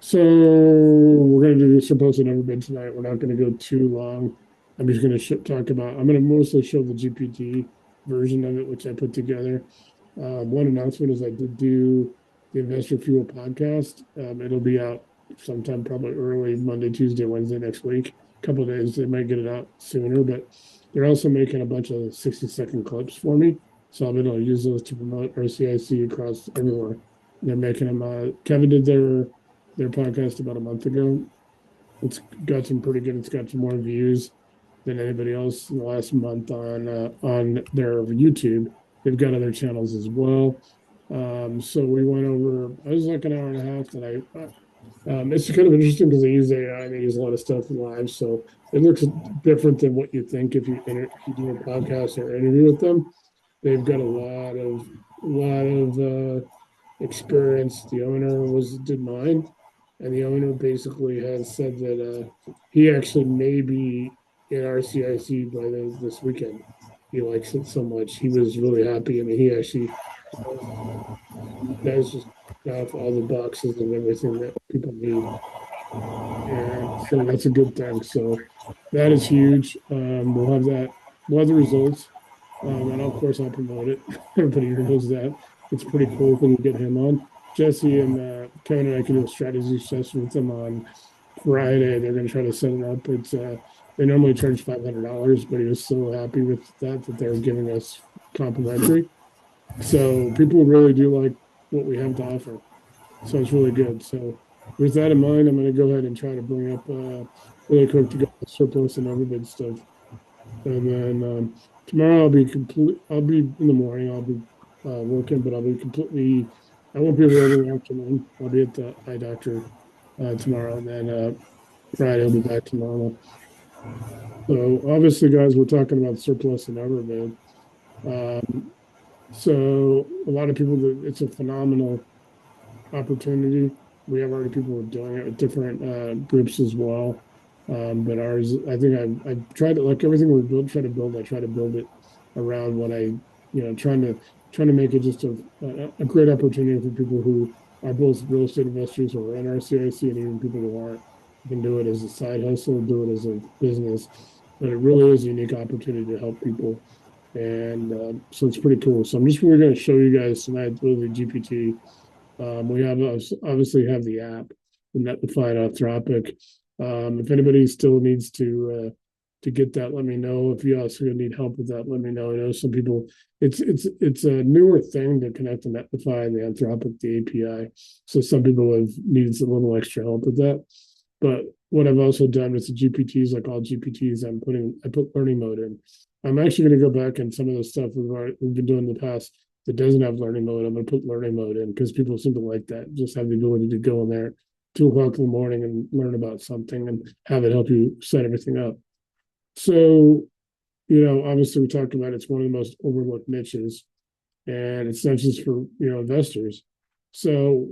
So we're going to do surplus and overbid tonight. We're not going to go too long. I'm just going to talk about. I'm going to mostly show the GPT version of it, which I put together. One announcement is I did do the Investor Fuel podcast. It'll be out sometime probably early Monday, Tuesday, Wednesday next week. A couple of days. They might get it out sooner, but they're also making a bunch of 60-second clips for me. So I'll be able to use those to promote RCIC across everywhere. They're making them. Kevin did their podcast about a month ago. It's got some pretty good. It's got some more views than anybody else in the last month on their YouTube. They've got other channels as well. So we went over. I was like an hour and a half. That it's kind of interesting because they use AI and they use a lot of stuff live. So it looks different than what you think if you do a podcast or interview with them. They've got a lot of experience. The owner was did mine, and the owner basically has said that he actually may be in RCIC by this weekend. He likes it so much. He was really happy. I mean, he actually you guys just got all the boxes and everything that people need, and so that's a good thing. So that is huge. We'll have that. We'll have the results, and of course I'll promote it. Everybody here knows that. It's pretty cool if we can get him on. Jesse and Kevin and I can do a strategy session with them on Friday. They're going to try to set it up. It's they normally charge $500, but he was so happy with that they're giving us complimentary. So people really do like what we have to offer. So it's really good. So with that in mind, I'm going to go ahead and try to bring up really quick to go surplus and overbid stuff. And then tomorrow I'll be complete. I'll be in the morning. I'll be working, but I'll be completely. I won't be available in the afternoon. I'll be at the eye doctor tomorrow, and then Friday I'll be back to normal. So obviously, guys, we're talking about surplus and overbid. Um, so a lot of people, it's a phenomenal opportunity. We have already people who are doing it with different groups as well. But ours, I think I've tried to like everything we build, try to build. I try to build it around what trying to make it just a great opportunity for people who are both real estate investors or in RCIC and even people who aren't. You can do it as a side hustle, do it as a business, but it really is a unique opportunity to help people. And so it's pretty cool. So I'm just really going to show you guys tonight with the GPT. We have obviously have the app, the Netlify Anthropic. If anybody still needs to get that, let me know. If you also need help with that, let me know. I know some people. It's a newer thing to connect the Netlify and the Anthropic, the API. So some people have needed a little extra help with that. But what I've also done with the GPTs, like all GPTs, I put learning mode in. I'm actually going to go back and some of the stuff we've been doing in the past that doesn't have learning mode. I'm going to put learning mode in because people seem to like that. Just have the ability to go in there 2 o'clock in the morning and learn about something and have it help you set everything up. So, obviously we talked about it's one of the most overlooked niches, and it's not just for investors. So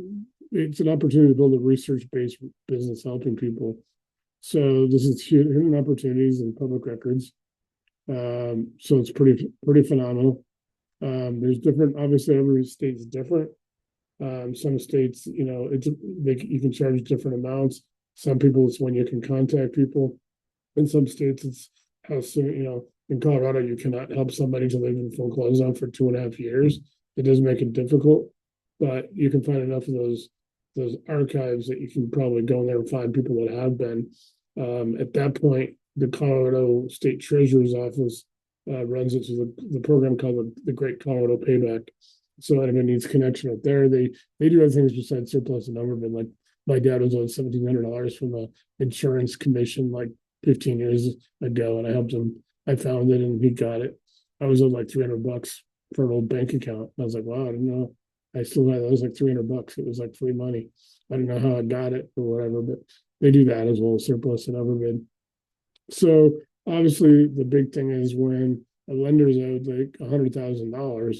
it's an opportunity to build a research-based business helping people. So this is hidden opportunities in public records. So it's pretty phenomenal. There's different, obviously every state's different. Some states, you can charge different amounts. Some people, it's when you can contact people. In some states, it's how soon, in Colorado, you cannot help somebody to live in foreclosed on for 2.5 years. It does make it difficult, but you can find enough of those archives that you can probably go in there and find people that have been. At that point, the Colorado State Treasurer's Office runs it through the program called the Great Colorado Payback. So anyone needs connection up there. They do other things besides surplus and overbid. Like my dad was on $1,700 from a insurance commission like 15 years ago, and I helped him. I found it, and he got it. I was owed like $300 for an old bank account. I was like, wow, I didn't know. I still had it was like $300. It was like free money. I don't know how I got it or whatever, but they do that as well as surplus and overbid. So obviously, the big thing is when a lender's owed like $100,000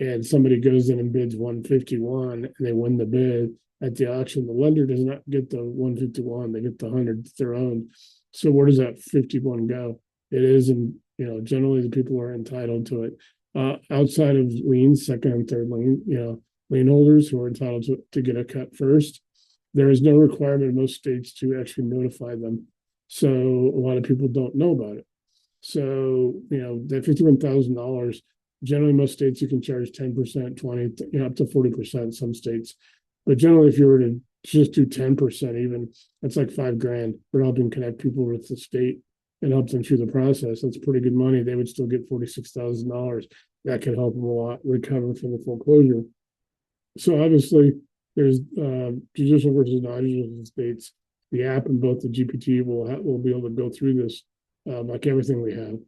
and somebody goes in and bids 151 and they win the bid at the auction, the lender does not get the 151; they get the 100 their own. So where does that 51 go? It is, and generally the people are entitled to it. Outside of liens, second and third lien, lien holders who are entitled to get a cut first. There is no requirement in most states to actually notify them. So a lot of people don't know about it. So, that $51,000, generally most states you can charge 10%, 20, up to 40% some states. But generally, if you were to just do 10% even, that's like $5,000 for helping connect people with the state and help them through the process. That's pretty good money. They would still get $46,000. That could help them a lot recover from the foreclosure. So obviously, there's judicial versus non-judicial states. The app and both the GPT will be able to go through this like everything we have.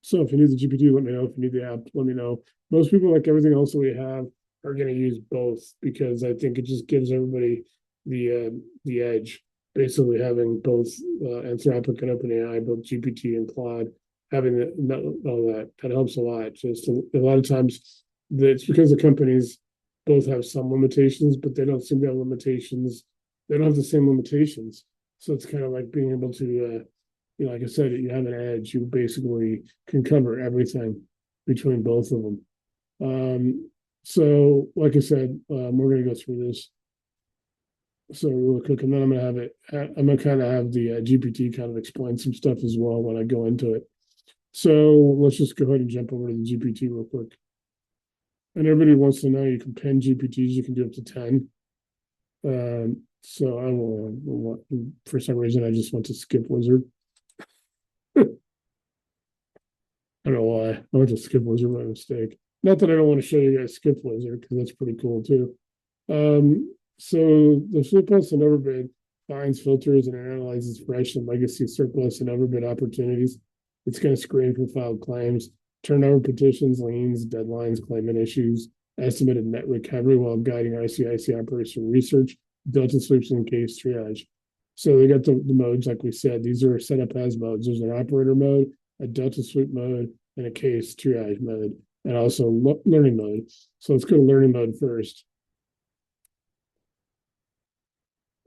So if you need the GPT, let me know. If you need the app, let me know. Most people, like everything else that we have, are going to use both because I think it just gives everybody the edge. Basically, having both Anthropic and OpenAI, both GPT and Claude, having all that helps a lot. Just a lot of times, it's because the companies both have some limitations, but they don't seem to have limitations. They don't have the same limitations. So it's kind of like being able to, like I said, you have an edge. You basically can cover everything between both of them. So, like I said, we're going to go through this. So real quick, and then I'm gonna kind of have the GPT kind of explain some stuff as well when I go into it. So let's just go ahead and jump over to the GPT real quick. And everybody wants to know you can pin GPTs, you can do up to 10. So I will, for some reason, I just went to Skip Wizard. I don't know why. I went to Skip Wizard by mistake. Not that I don't want to show you guys Skip Wizard, because that's pretty cool too. So the surplus and overbid finds, filters, and analyzes fresh and legacy surplus and overbid opportunities. It's going to screen for filed claims, turnover petitions, liens, deadlines, claimant issues, estimated net recovery while guiding RCIC operational research, delta sweeps, and case triage. So they got the modes, like we said. These are set up as modes. There's an operator mode, a delta sweep mode, and a case triage mode, and also learning mode. So let's go to learning mode first.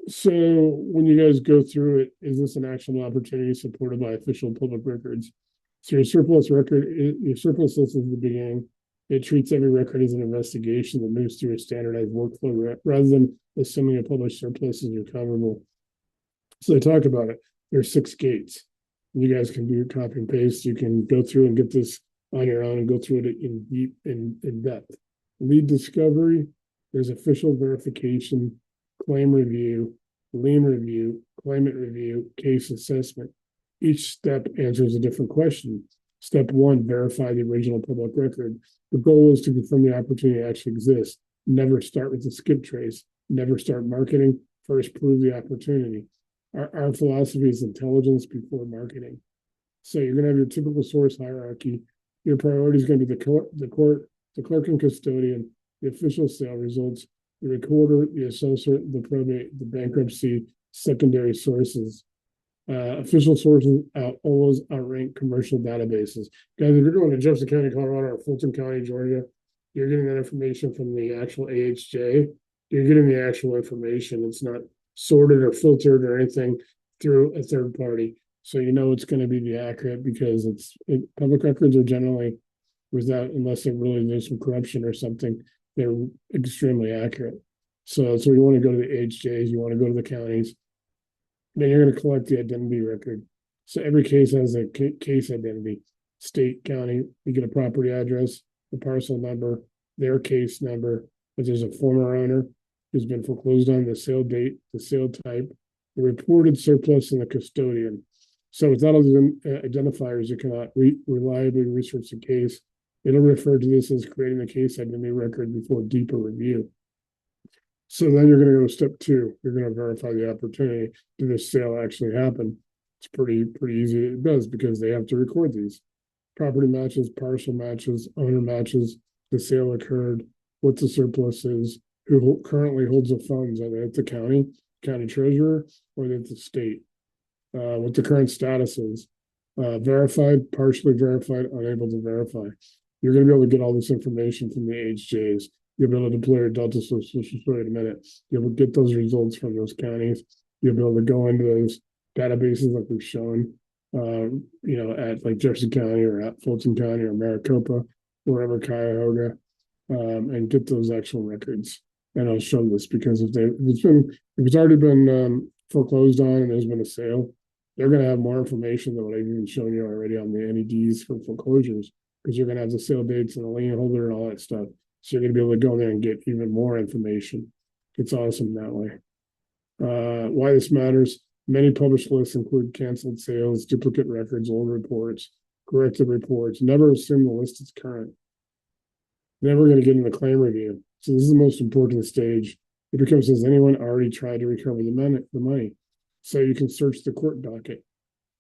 So when you guys go through it, is this an actionable opportunity supported by official public records? So your surplus list is the beginning. It treats every record as an investigation that moves through a standardized workflow rather than assuming a published surplus is recoverable. So they talk about it. There's 6 gates. You guys can do copy and paste. You can go through and get this on your own and go through it in depth. Lead discovery, there's official verification, claim review, lien review, claimant review, case assessment. Each step answers a different question. Step 1, verify the original public record. The goal is to confirm the opportunity actually exists. Never start with the skip trace. Never start marketing. First, prove the opportunity. Our philosophy is intelligence before marketing. So you're going to have your typical source hierarchy. Your priority is going to be the clerk and custodian, the official sale results, the recorder, the assessor, the probate, the bankruptcy, secondary sources. Official sources always outrank commercial databases. Guys, if you're going to Jefferson County, Colorado, or Fulton County, Georgia, you're getting that information from the actual AHJ. You're getting the actual information. It's not sorted or filtered or anything through a third party. So you know it's going to be the accurate because public records are generally unless there's some corruption or something, they're extremely accurate. So you want to go to the AHJs, you want to go to the counties, then you're going to collect the identity record. So every case has a case identity. State, county, you get a property address, the parcel number, their case number, if there's a former owner who's been foreclosed on, the sale date, the sale type, the reported surplus, and the custodian. So without all these identifiers, you cannot reliably research the case. It'll refer to this as creating the case identity record before deeper review. So then you're going to go to step 2. You're going to verify the opportunity. Did this sale actually happen? It's pretty easy. It does because they have to record these. Property matches, parcel matches, owner matches, the sale occurred, what the surplus is, who currently holds the funds, are they at the county treasurer, or at the state? What the current status is. Verified, partially verified, unable to verify. You're going to be able to get all this information from the HJs. You'll be able to deploy your Delta Swift in a minute. You'll get those results from those counties. You'll be able to go into those databases like we've shown, at like Jefferson County or at Fulton County or Maricopa, wherever, Cuyahoga, and get those actual records. and I'll show this because if it's already been foreclosed on and there's been a sale, they're going to have more information than what I've even shown you already on the NEDs for foreclosures, because you're going to have the sale dates and the lien holder and all that stuff. So you're going to be able to go there and get even more information. It's awesome that way. Why this matters: many published lists include canceled sales, duplicate records, old reports, corrected reports. Never assume the list is current. Never going to get in the claim review. So this is the most important stage. It becomes, has anyone already tried to recover the money? So you can search the court docket,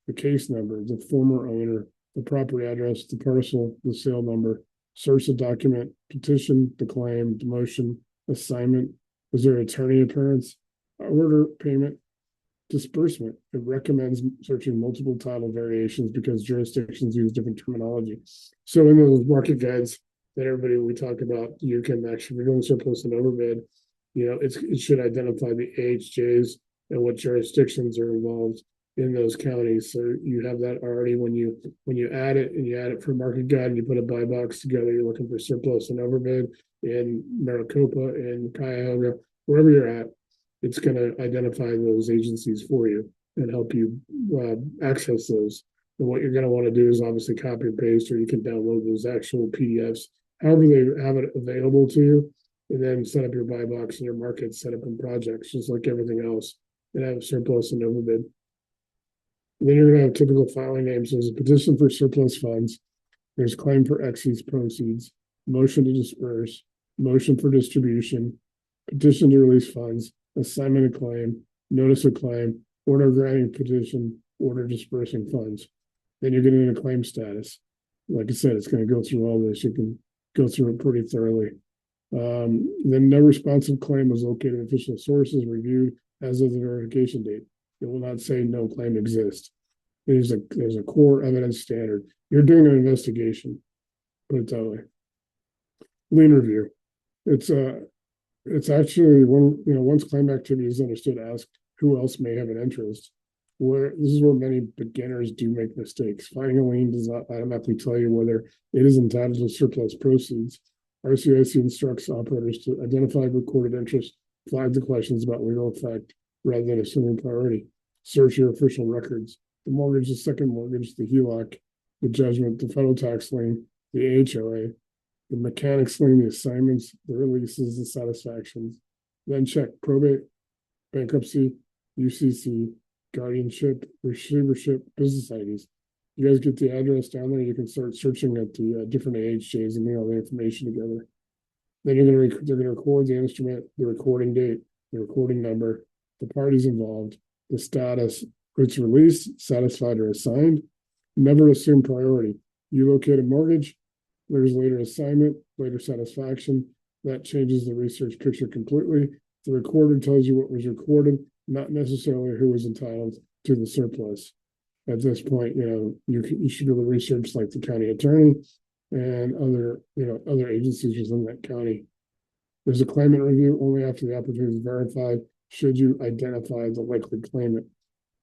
the case number, the former owner, the property address, the parcel, the sale number, search the document, petition, the claim, the motion, assignment. Was there attorney appearance, order, payment, disbursement? It recommends searching multiple title variations because jurisdictions use different terminology. So in those market guides that everybody we talk about, you can actually, if you're doing surplus and overbid, it should identify the AHJs and what jurisdictions are involved in those counties. So you have that already when you add it, and you add it for market guide and you put a buy box together. You're looking for surplus and overbid in Maricopa, in Cuyahoga, wherever you're at. It's going to identify those agencies for you and help you access those. And what you're going to want to do is obviously copy and paste, or you can download those actual PDFs, however they have it available to you, and then set up your buy box and your market set up in projects, just like everything else, and have surplus and overbid. And then you're going to have typical filing names. There's a petition for surplus funds. There's claim for excess proceeds, motion to disperse, motion for distribution, petition to release funds, assignment of claim, notice of claim, order granting petition, order dispersing funds. Then you're getting into claim status. Like I said, it's going to go through all this. You can go through it pretty thoroughly. Then no responsive claim was located in official sources, reviewed as of the verification date. It will not say no claim exists. There's a core evidence standard. You're doing an investigation, put it that way. Lien review. It's actually once claim activity is understood, ask who else may have an interest. This is where many beginners do make mistakes. Finding a lien does not automatically tell you whether it is entitled to surplus proceeds. RCIC instructs operators to identify recorded interest, flag the questions about legal effect rather than assuming priority. Search your official records: the mortgage, the second mortgage, the HELOC, the judgment, the federal tax lien, the HOA, the mechanics lien, the assignments, the releases, the satisfactions. Then check probate, bankruptcy, UCC, guardianship, receivership, business IDs. You guys get the address down there, you can start searching at the different AHJs and get all the information together. Then they're going to record the instrument, the recording date, the recording number, the parties involved, the status, it's released, satisfied, or assigned. Never assume priority. You locate a mortgage, there's later assignment, later satisfaction. That changes the research picture completely. The recorder tells you what was recorded, not necessarily who was entitled to the surplus. At this point, you should be able to research like the county attorney and other agencies within that county. There's a claimant review only after the opportunity is verified. Should you identify the likely claimant?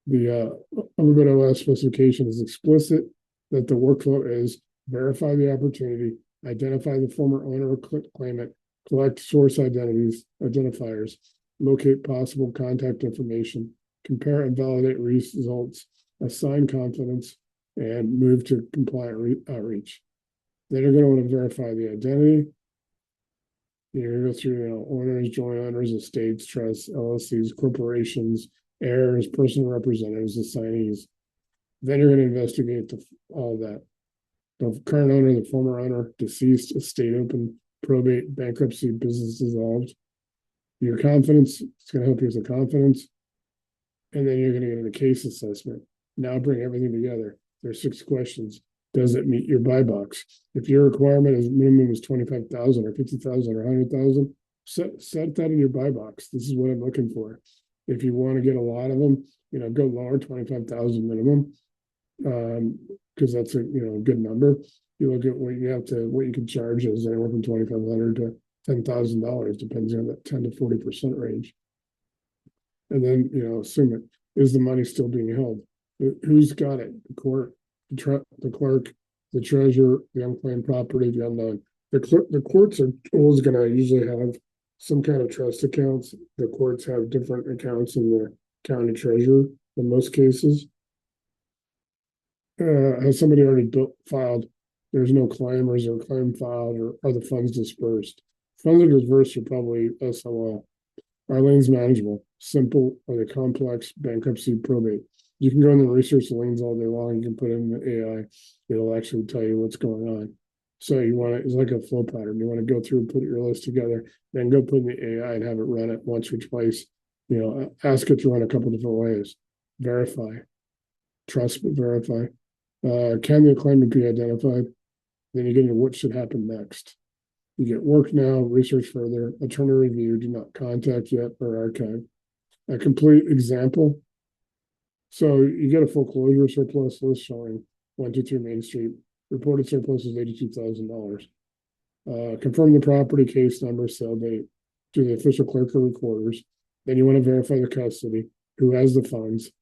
The Overbid OS specification is explicit that the workflow is verify the opportunity, identify the former owner or claimant, collect source identifiers, locate possible contact information, compare and validate results, assign confidence, and move to compliant outreach. Then you're going to want to verify the identity. You're going to go through owners, joint owners, estates, trusts, LLCs, corporations, heirs, personal representatives, assignees. Then you're going to investigate all that. The current owner, the former owner, deceased, estate open, probate, bankruptcy, business dissolved. Your confidence, it's going to help you with the confidence. And then you're going to get into case assessment. Now bring everything together. There's 6 questions. Does it meet your buy box? If your requirement is minimum is 25,000 or 50,000 or 100,000, set that in your buy box. This is what I'm looking for. If you want to get a lot of them, go lower, 25,000 minimum, because that's a good number. You look at what you can charge as anywhere from $2,500 to $10,000, depends on that 10 to 40% range. And then assume it. Is the money still being held? Who's got it? The court, the clerk, the treasurer, the unclaimed property, the unknown. The courts are always going to usually have some kind of trust accounts. The courts have different accounts in the county treasurer in most cases. Has somebody already filed? There's no claim, or is there a claim filed, or are the funds dispersed? Funds are dispersed are probably SOL. Are liens manageable? Simple? Are they complex? Bankruptcy, probate? You can go in and research the liens all day long. You can put in the AI. It'll actually tell you what's going on. So you want to, it's like a flow pattern. You want to go through, put your list together, then go put in the AI and have it run it once or twice. Ask it to run a couple different ways. Verify, trust, but verify. Can the claimant be identified? Then you get into what should happen next. You get work now, research further, attorney review, do not contact yet, or archive. A complete example. So you get a foreclosure surplus list showing 123 Main Street. Reported surplus is $82,000. Confirm the property, case number, sale date to the official clerk or recorders. Then you want to verify the custody, who has the funds.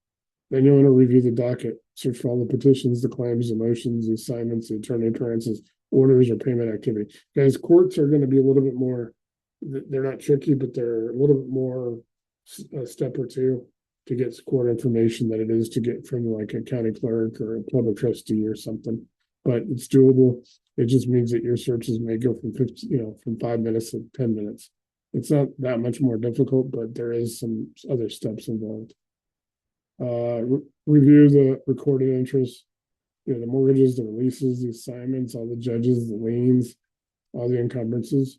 Then you want to review the docket, search for all the petitions, the claims, the motions, the assignments, the attorney appearances, orders, or payment activity. Guys, courts are going to be a little bit more, they're not tricky, but they're a little bit more a step or two to get court information than it is to get from like a county clerk or a public trustee or something. But it's doable. It just means that your searches may go from 50, from 5 minutes to 10 minutes. It's not that much more difficult, but there is some other steps involved. Review the recorded interest, the mortgages, the releases, the assignments, all the judges, the liens, all the encumbrances.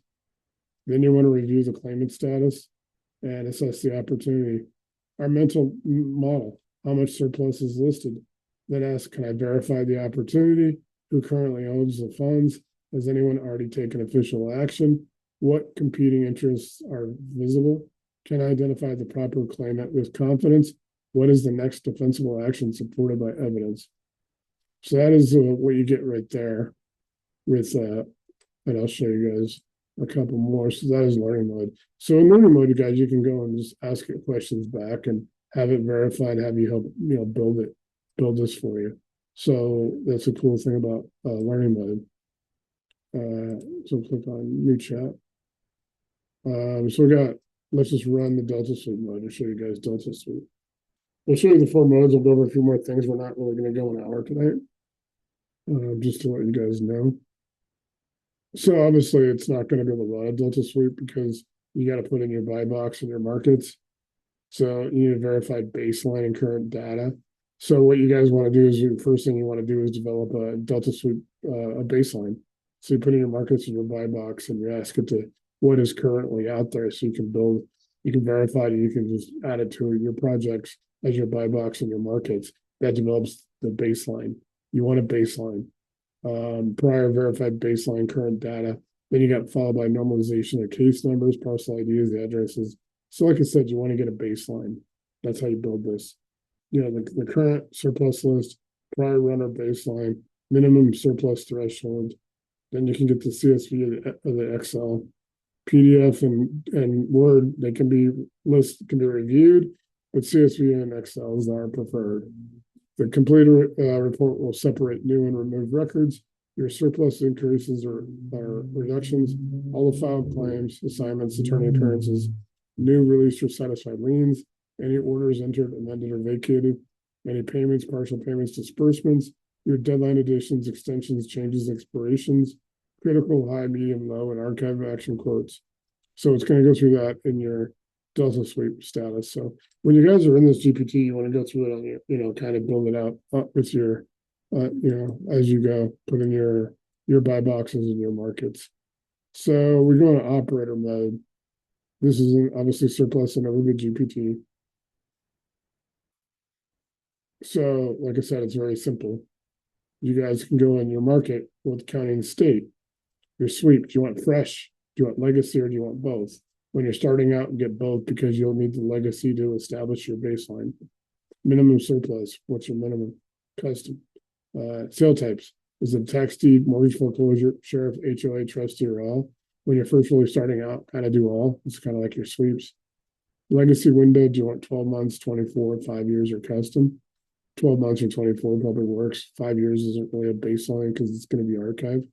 Then you want to review the claimant status and assess the opportunity. Our mental model, how much surplus is listed. Then ask, can I verify the opportunity? Who currently owns the funds? Has anyone already taken official action? What competing interests are visible? Can I identify the proper claimant with confidence? What is the next defensible action supported by evidence? So that is what you get right there with, and I'll show you guys a couple more. So that is learning mode. So in learning mode, you guys, you can go and just ask it questions back and have it verified, have you help build this for you. So that's a cool thing about learning mode. So click on new chat. So let's just run the Delta Suite mode and show you guys Delta Suite. We'll show you the 4 modes. We'll go over a few more things. We're not really going to go an hour tonight, just to let you guys know. So obviously, it's not going to be able to run a Delta Suite because you got to put in your buy box and your markets. So you need to verify baseline and current data. So what you guys want to do is the first thing you want to do is develop a Delta Suite, a baseline. So you put in your markets and your buy box and you ask it to what is currently out there so you can verify it, you can just add it to your projects as your buy box and your markets. That develops the baseline. You want a baseline. Prior verified baseline current data. Then you got followed by normalization of case numbers, parcel IDs, the addresses. So like I said, you want to get a baseline. That's how you build this. The current surplus list, prior runner baseline, minimum surplus threshold. Then you can get the CSV of the Excel, PDF and Word. They can be reviewed, but CSV and Excel is our preferred. The complete report will separate new and removed records, your surplus increases or reductions, all the filed claims, assignments, attorney appearances, new released or satisfied liens, any orders entered, amended, or vacated, any payments, partial payments, disbursements, your deadline additions, extensions, changes, expirations, critical, high, medium, low, and archive action quotes. So it's going to go through that in your Delta Suite status. So when you guys are in this GPT, you want to go through it on your, kind of build it out with your, as you go, put in your buy boxes and your markets. So we're going to operator mode. This is obviously surplus and overbid GPT. So like I said, it's very simple. You guys can go in your market with county and state. Your sweep, do you want fresh? Do you want legacy or do you want both? When you're starting out, get both because you'll need the legacy to establish your baseline. Minimum surplus, what's your minimum? Custom. Sale types, is it tax deed, mortgage foreclosure, sheriff, HOA, trustee, or all? When you're first really starting out, kind of do all. It's kind of like your sweeps. Legacy window, do you want 12 months, 24, 5 years, or custom? 12 months or 24 probably works. 5 years isn't really a baseline because it's going to be archived.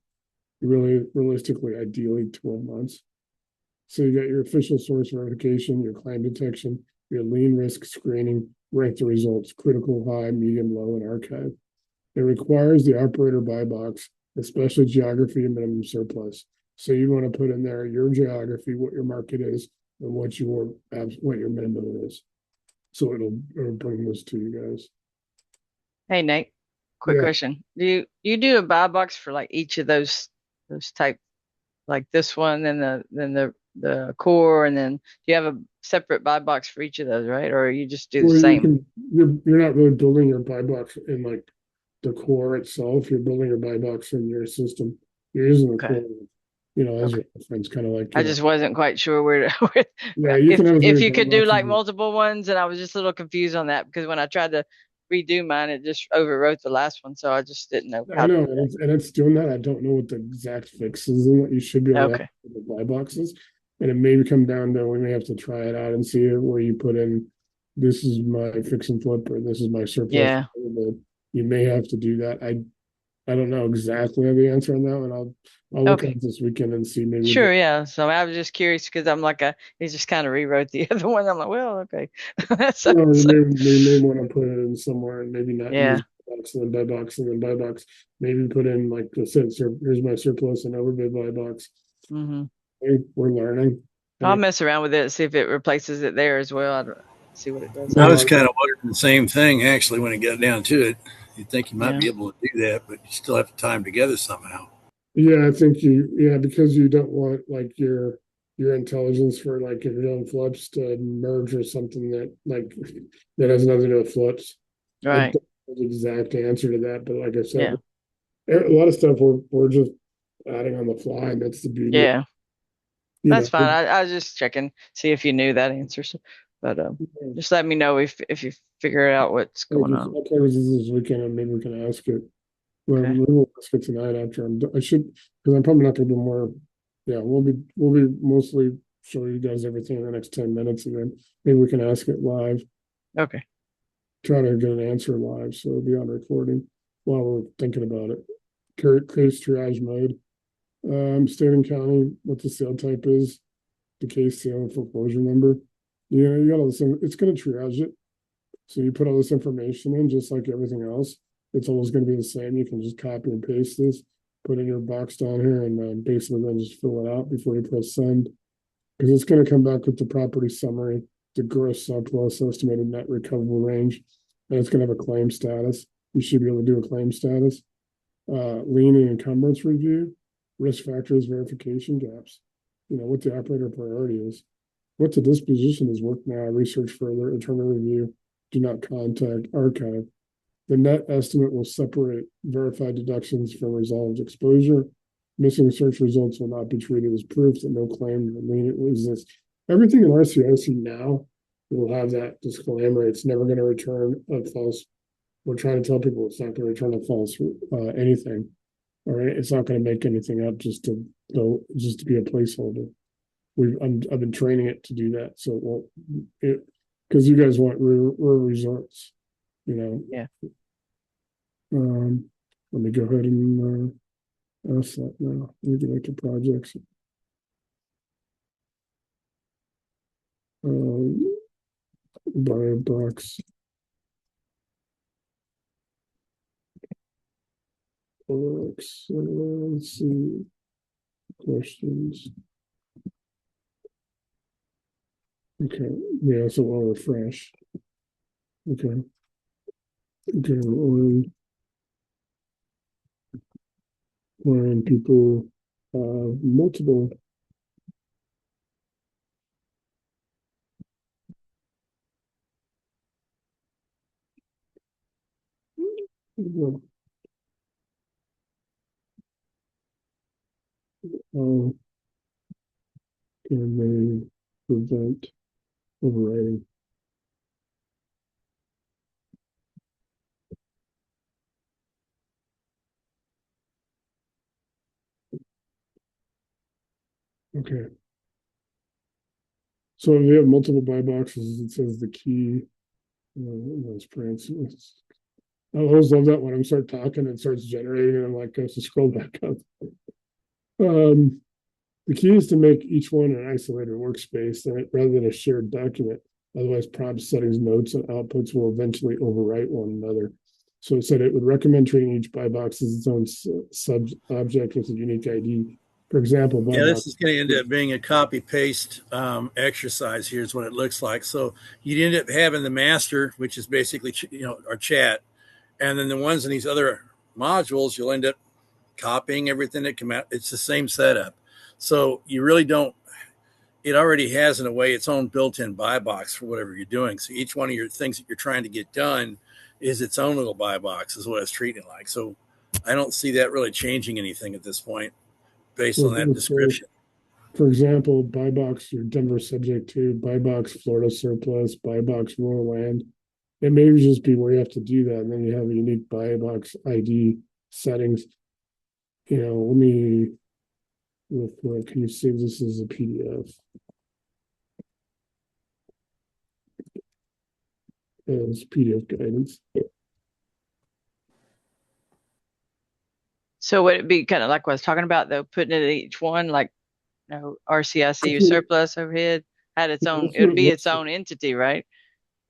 Really, realistically, ideally 12 months. So you got your official source verification, your claim detection, your lien risk screening, rank the results, critical, high, medium, low, and archive. It requires the operator buy box, especially geography and minimum surplus. So you want to put in there your geography, what your market is, and what your minimum is. So it'll bring this to you guys. Hey Nate, quick Yeah. question. Do you do a buy box for like each of those type, like this one, then the core, and then do you have a separate buy box for each of those, right? Or you just do the Well, you same? can you're not really building your buy box in like the core itself. You're building your buy box in your system. You're using the Okay. core, as Okay. your reference, kind of like, I just wasn't quite sure where to, yeah, you can have as if many you buy could do boxes. like multiple ones, and I was just a little confused on that because when I tried to redo mine, it just overwrote the last one, so I just didn't know I how to know, do that. and it's doing that. I don't know what the exact fix is in it. You should be able to have Okay. the buy boxes, and it may come down to we may have to try it out and see it where you put in this is my fix and flip or this is my surplus. Yeah. You may have to do that. I don't know exactly the answer on that one. I'll look at Okay. it this weekend and see maybe Sure, yeah. So I was just curious because I'm like he just kind of rewrote the other one. I'm like, well, okay. So, you so may want to put it in somewhere and maybe not use yeah. box and then buy box and then buy box. Maybe put in like the here's my surplus and overbid buy box. Hmm. Hey, we're learning. I'll And mess around with it, see if it replaces it there as well. I'd see what it does. I was well, kind of wondering the same thing actually when it got down to it. You'd think you might Yeah. be able to do that, but you still have to tie them together somehow. yeah, I think because you don't want like your intelligence for like if you're doing flips to merge or something that has nothing to do with flips. I don't Right. know the exact answer to that, but like I said, Yeah. a lot of stuff we're just adding on the fly, and that's the beauty of Yeah. you That's know. fine. I was just checking, see if you knew that answer. So, but just let me know if you figure out what's going on. I'll play with this weekend, and maybe we can ask it. Well, Okay. maybe we'll ask it tonight after I should because I'm probably not gonna do more. Yeah, we'll be mostly show you guys everything in the next 10 minutes, and then maybe we can ask it live. Okay. Try to get an answer live, so it'll be on recording while we're thinking about it. Case triage mode. State and county, what the sale type is, the case sale and foreclosure number. You got all this. It's going to triage it. So you put all this information in, just like everything else. It's always going to be the same. You can just copy and paste this, put in your box down here, and basically then just fill it out before you press send. Because it's going to come back with the property summary, the gross surplus, estimated net recoverable range, and it's going to have a claim status. You should be able to do a claim status, lien and encumbrance review, risk factors verification gaps. What the operator priority is, what the disposition is work now, research further, internal review, do not contact, archive. The net estimate will separate verified deductions from resolved exposure. Missing search results will not be treated as proof that no claim or lien exists. Everything in RCIC now will have that disclaimer. It's never going to return a false. We're trying to tell people it's not going to return a false anything. All right, it's not going to make anything up just to be a placeholder. I've been training it to do that, so it won't it because you guys want real results, you know. Yeah. Let me go ahead and ask that now. Let me go back to projects. Buy box box. Let's see questions. Okay, yeah, so I'll refresh. Okay, okay, when people multiple. Uh, can they prevent overwriting? Okay. So if you have multiple buy boxes, it says the key. Those prints. I always love that when I'm start talking, it starts generating, and I'm like, I have to scroll back up. Um, The key is to make each one an isolated workspace rather than a shared document. Otherwise, prompts, settings, notes, and outputs will eventually overwrite one another. So it said it would recommend treating each buy box as its own sub-object with a unique ID. For example, buy Yeah, box. this is going to end up being a copy paste exercise. Here's what it looks like. So you'd end up having the master, which is basically our chat, and then the ones in these other modules, you'll end up copying everything that come out. It's the same setup. So you really don't. It already has, in a way, its own built-in buy box for whatever you're doing. So each one of your things that you're trying to get done is its own little buy box, is what it's treating it like. So I don't see that really changing anything at this point based on that description. For example, buy box your Denver subject to, buy box Florida surplus, buy box rural land. It may just be where you have to do that, and then you have a unique buy box ID settings. Let me real quick. Can you save this as a PDF? As PDF guidance. So would it be kind of like what I was talking about, though, putting it in each one, like RCIC surplus overhead had its own, it would be its own entity, right?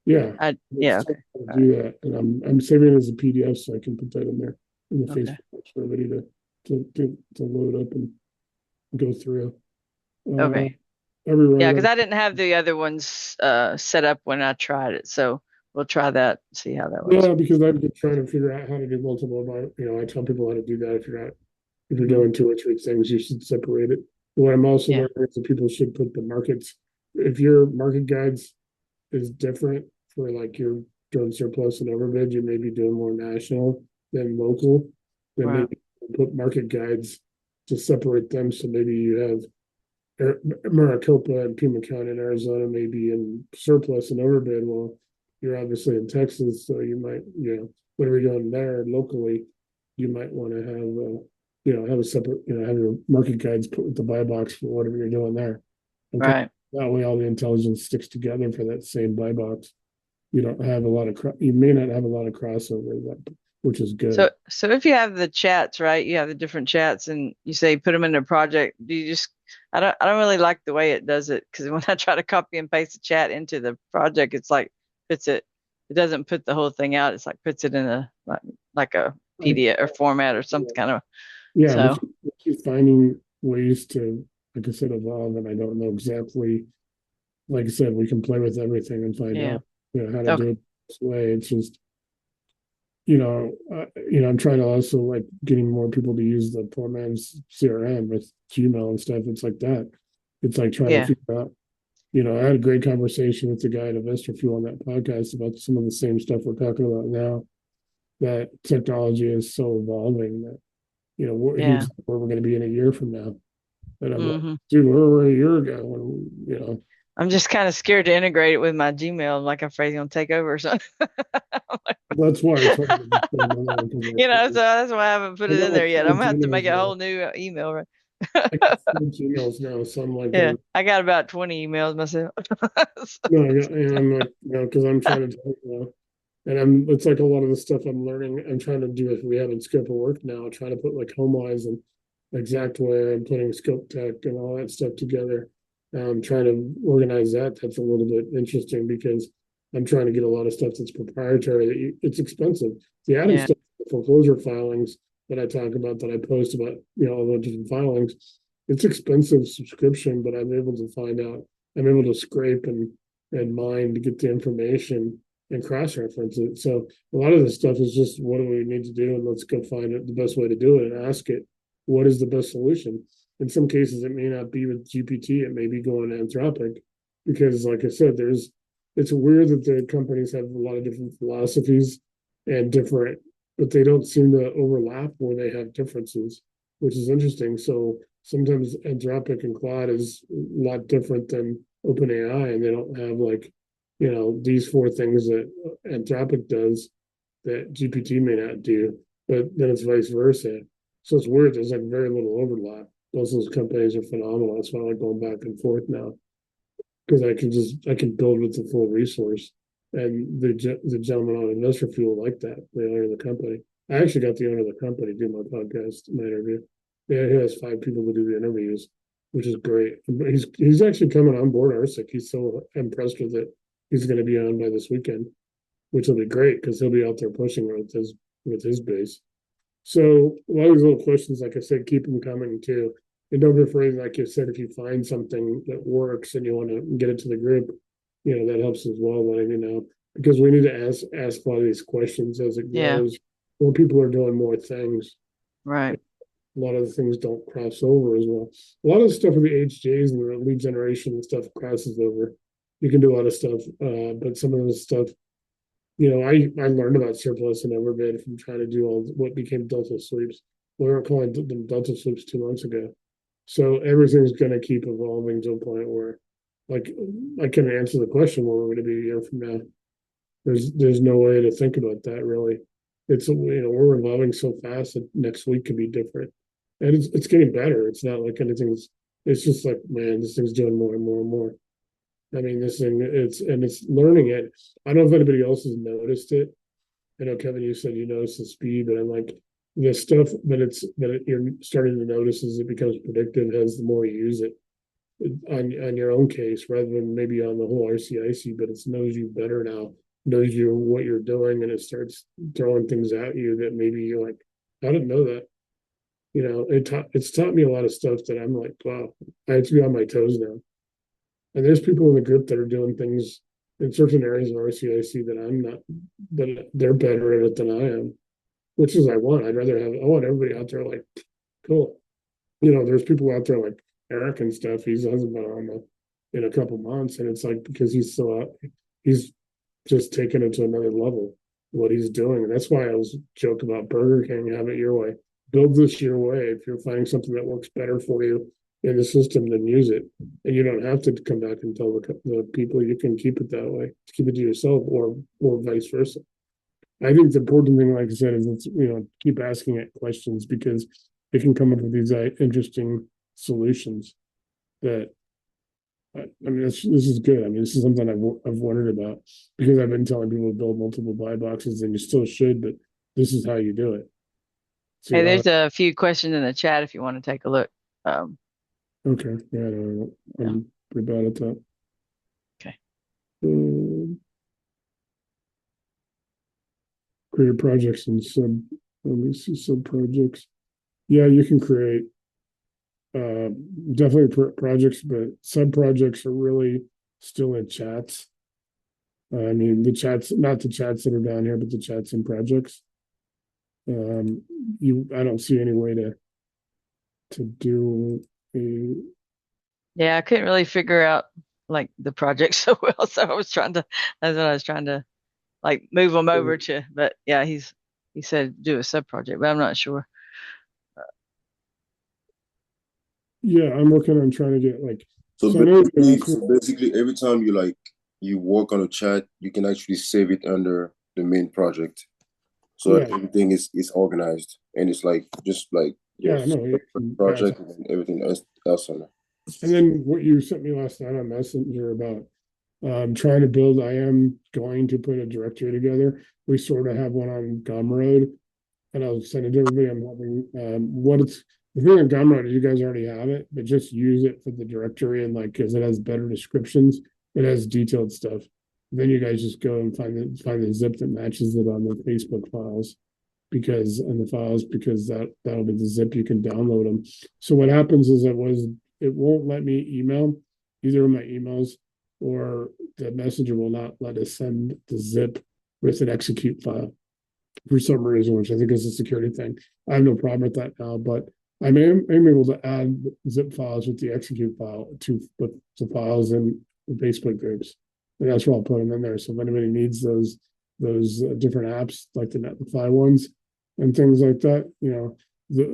Yeah. Yeah. Okay. Do that, and I'm saving it as a PDF so I can put that in there in the Facebook for everybody to load up and go through. Okay. Yeah, because I didn't have the other ones set up when I tried it, so we'll try that. See how that works. Yeah, because I've been trying to figure out how to do multiple. I tell people how to do that. If you're doing 2 or 3 things, you should separate it. What I'm also learning is that people should put the markets. If your market guides is different for like you're doing surplus and overbid, you may be doing more national than local. Then maybe put market guides to separate them. So maybe you have Maricopa and Pima County in Arizona, maybe in surplus and overbid. Well, you're obviously in Texas, so you might, whatever you're doing there locally, you might want to have, have a separate, have your market guides put with the buy box for whatever you're doing there. Right. That way, all the intelligence sticks together for that same buy box. You don't have a lot of, you may not have a lot of crossover, which is good. So if you have the chats, right, you have the different chats, and you say put them in a project. Do you just? I don't really like the way it does it, because when I try to copy and paste the chat into the project, it's like it doesn't put the whole thing out. It's like puts it in a like a PDF or format or some kind of. Yeah, so we keep finding ways to, like I said, evolve, and I don't know exactly. Like I said, we can play with everything and find out, how to do it this way. It's just, I'm trying to also like getting more people to use the poor man's CRM with Gmail and stuff. It's like that. It's like trying to figure out. I had a great conversation with the guy at Investor Fuel on that podcast about some of the same stuff we're talking about now. That technology is so evolving that, where we're going to be in a year from now. And I'm like, dude, where were we a year ago? And, I'm just kind of scared to integrate it with my Gmail. I'm like, I'm afraid it's going to take over or something. That's why it's hard so that's why I haven't put it in there yet. I'm going to have to make a whole new email. Right? I got emails now, so I'm like, I got about 20 emails myself. I'm like, because I'm trying to, and it's like a lot of the stuff I'm learning, I'm trying to do if we have in scope of work now, trying to put like HomeWise and Exactware and putting Scope Tech and all that stuff together. Trying to organize that. That's a little bit interesting because I'm trying to get a lot of stuff that's proprietary. It's expensive. The Adam stuff, foreclosure filings that I talk about, that I post about, all the different filings, it's expensive subscription, but I'm able to find out, I'm able to scrape and mine to get the information and cross-reference it. So a lot of this stuff is just, what do we need to do? And let's go find it, the best way to do it, and ask it, what is the best solution? In some cases, it may not be with GPT. It may be going Anthropic, because, like I said, it's weird that the companies have a lot of different philosophies and different, but they don't seem to overlap where they have differences, which is interesting. So sometimes Anthropic and Claude is a lot different than OpenAI, and they don't have like, these 4 things that Anthropic does that GPT may not do, but then it's vice versa. So it's weird. There's like very little overlap. Both those companies are phenomenal. That's why I like going back and forth now, because I can build with the full resource. And the gentleman on Investor Fuel like that. The owner of the company. I actually got the owner of the company to do my podcast, my interview. Yeah, he has 5 people to do the interviews. which is great. But he's actually coming on board RCIC. He's so impressed with it. He's going to be on by this weekend, which will be great because he'll be out there pushing with his base. So a lot of these little questions, like I said, keep them coming too. And don't be afraid, like you said, if you find something that works and you want to get it to the group, that helps as well, letting you know. Because we need to ask a lot of these questions as it grows. More people are doing more things. Right. A lot of the things don't cross over as well. A lot of the stuff with the HJs and the lead generation and stuff crosses over. You can do a lot of stuff, but some of the stuff, I learned about surplus and overbid from trying to do all what became Delta sweeps. We weren't calling them Delta sweeps 2 months ago. So everything's going to keep evolving to a point where, like, I can answer the question where we're going to be a year from now. There's no way to think about that really. It's we're evolving so fast that next week could be different, and it's getting better. It's not like anything's. It's just like, man, this thing's doing more and more and more. I mean, this thing it's learning it. I don't know if anybody else has noticed it. I know, Kevin, you said you noticed the speed, but I'm like, the stuff that you're starting to notice as it becomes predictive as the more you use it on your own case rather than maybe on the whole RCIC, but it knows you better now, knows you what you're doing, and it starts throwing things at you that maybe you're like, I didn't know that. It's taught me a lot of stuff that I'm like, wow, I have to be on my toes now. And there's people in the group that are doing things in certain areas of RCIC that I'm not, that they're better at it than I am, which is I want. I want everybody out there like, cool. There's people out there like Eric and stuff. He hasn't been on in a couple months, and it's like because he's still out, he's just taking it to another level. What he's doing, and that's why I was joke about Burger King. Have it your way. Build this your way. If you're finding something that works better for you in the system, then use it. And you don't have to come back and tell the people. You can keep it that way. Keep it to yourself, or vice versa. I think the important thing, like I said, is keep asking it questions because it can come up with these interesting solutions. That I mean, this is good. I mean, this is something I've wondered about because I've been telling people to build multiple buy boxes, and you still should, but this is how you do it. So Hey, there's a few questions in the chat if you want to take a look. Okay. Yeah, I'm pretty bad at that. Okay. Create projects and let me see, sub projects. Yeah, you can create definitely projects, but sub projects are really still in chats. I mean, not the chats that are down here, but the chats in projects. I don't see any way to do a. Yeah, I couldn't really figure out like the project so well, so that's what I was trying to like move them over to. But yeah, he said do a sub project, but I'm not sure. Yeah, I'm working on trying to get like. So basically, every time you work on a chat, you can actually save it under the main project. So everything is organized, and it's like just like project and everything else on it. And then what you sent me last night on Messenger about trying to build, I am going to put a directory together. We sort of have one on Gumroad, and I'll send it to everybody. I'm having the thing on Gumroad is you guys already have it, but just use it for the directory and because it has better descriptions, it has detailed stuff. Then you guys just go and find the zip that matches it on the Facebook files because that'll be the zip you can download them. So what happens is it won't let me email either of my emails, or the messenger will not let us send the zip with an execute file for some reason, which I think is a security thing. I have no problem with that now, but I'm able to add zip files with the execute file to the files in the Facebook groups, and that's where I'll put them in there. So if anybody needs those different apps like the Netlify ones and things like that,